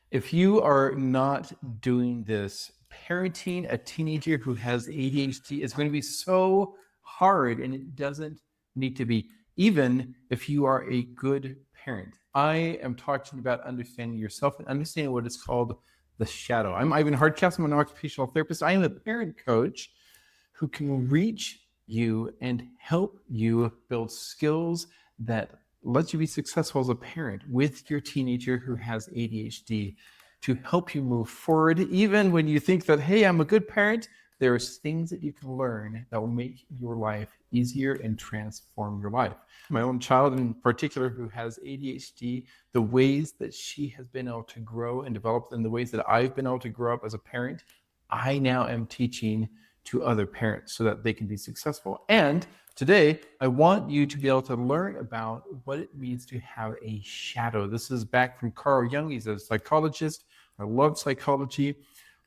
If you are not doing this, parenting a teenager who has ADHD is going to be so hard, and it doesn't need to be, even if you are a good parent. I am talking about understanding yourself and understanding what is called the shadow. I'm Ivan Hardcastle. I'm an occupational therapist. I am a parent coach who can reach you and help you build skills that let you be successful as a parent with your teenager who has ADHD, to help you move forward. Even when you think that, hey, I'm a good parent, there's things that you can learn that will make your life easier and transform your life. My own child in particular who has ADHD, the ways that she has been able to grow and develop, and the ways that I've been able to grow up as a parent, I now am teaching to other parents so that they can be successful. And today, I want you to be able to learn about what it means to have a shadow. This is back from Carl Jung. He's a psychologist. I love psychology.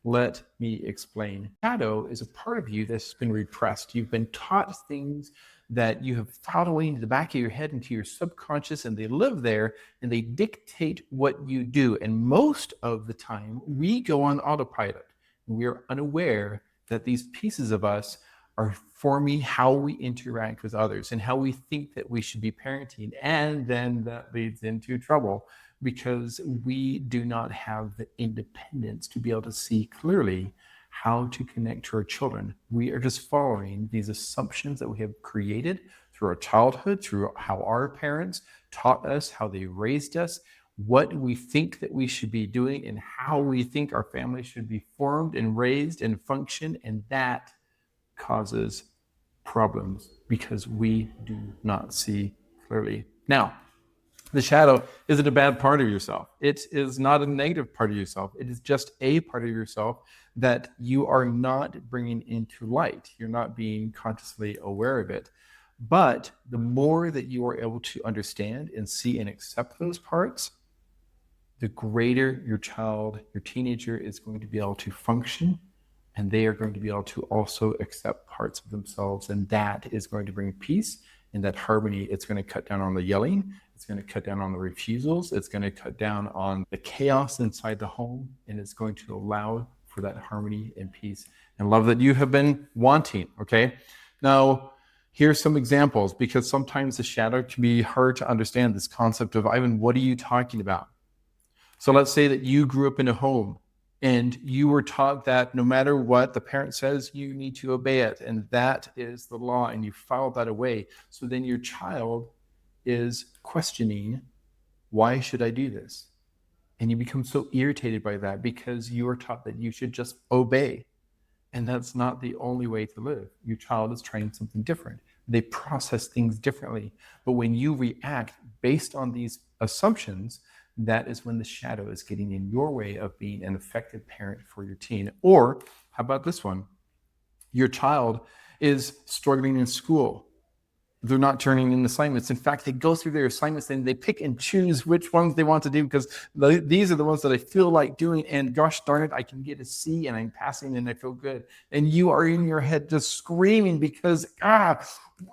Let me explain. Shadow is a part of you that's been repressed. You've been taught things that you have filed away into the back of your head, into your subconscious, and they live there and they dictate what you do. And most of the time, we go on autopilot. We are unaware that these pieces of us are forming how we interact with others and how we think that we should be parenting. And then that leads into trouble because we do not have the independence to be able to see clearly how to connect to our children. We are just following these assumptions that we have created through our childhood, through how our parents taught us, how they raised us, what we think that we should be doing, and how we think our family should be formed and raised and function. And that causes problems because we do not see clearly. Now, the shadow isn't a bad part of yourself. It is not a negative part of yourself. It is just a part of yourself that you are not bringing into light. You're not being consciously aware of it. But the more that you are able to understand and see and accept those parts, the greater your child, your teenager is going to be able to function, and they are going to be able to also accept parts of themselves. And that is going to bring peace and that harmony. It's going to cut down on the yelling. It's going to cut down on the refusals. It's going to cut down on the chaos inside the home. And it's going to allow for that harmony and peace and love that you have been wanting. Okay. Now, here's some examples, because sometimes the shadow can be hard to understand, this concept of, Ivan, what are you talking about? So let's say that you grew up in a home and you were taught that no matter what the parent says, you need to obey it. And that is the law, and you filed that away. So then your child is questioning, why should I do this? And you become so irritated by that because you are taught that you should just obey. And that's not the only way to live. Your child is trying something different. They process things differently. But when you react based on these assumptions, that is when the shadow is getting in your way of being an effective parent for your teen. Or how about this one? Your child is struggling in school. They're not turning in assignments. In fact, they go through their assignments and they pick and choose which ones they want to do because these are the ones that I feel like doing. And gosh darn it, I can get a C and I'm passing and I feel good. And you are in your head just screaming because,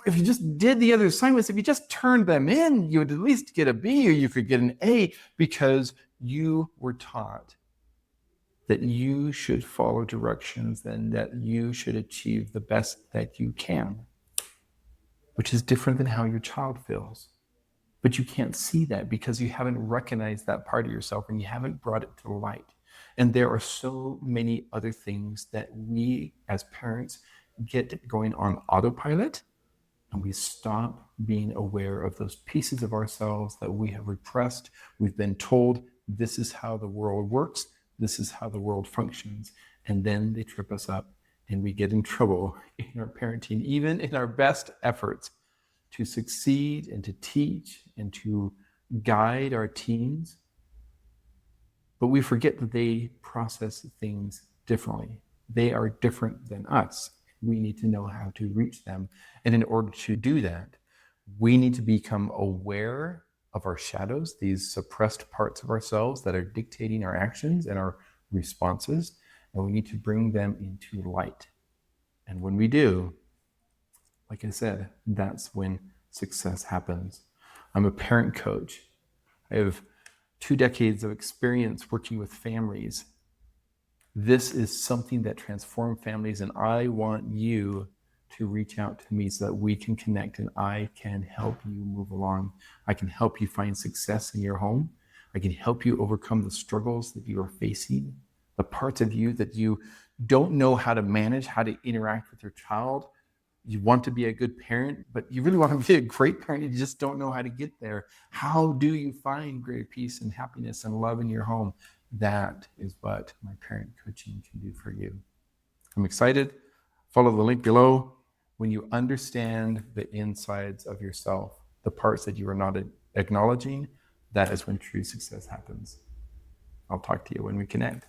if you just did the other assignments, if you just turned them in, you would at least get a B or you could get an A, because you were taught that you should follow directions and that you should achieve the best that you can, which is different than how your child feels. But you can't see that because you haven't recognized that part of yourself and you haven't brought it to light. And there are so many other things that we as parents get going on autopilot, and we stop being aware of those pieces of ourselves that we have repressed. We've been told this is how the world works, this is how the world functions, and then they trip us up and we get in trouble in our parenting, even in our best efforts to succeed and to teach and to guide our teens. But we forget that they process things differently. They are different than us. We need to know how to reach them. And in order to do that, we need to become aware of our shadows, these suppressed parts of ourselves that are dictating our actions and our responses. And we need to bring them into light. And when we do, like I said, that's when success happens. I'm a parent coach. I have 2 decades of experience working with families. This is something that transforms families, and I want you to reach out to me so that we can connect and I can help you move along. I can help you find success in your home. I can help you overcome the struggles that you are facing, the parts of you that you don't know how to manage, how to interact with your child. You want to be a good parent, but you really want to be a great parent. You just don't know how to get there. How do you find great peace and happiness and love in your home? That is what my parent coaching can do for you. I'm excited. Follow the link below. When you understand the insides of yourself, the parts that you are not acknowledging, that is when true success happens. I'll talk to you when we connect.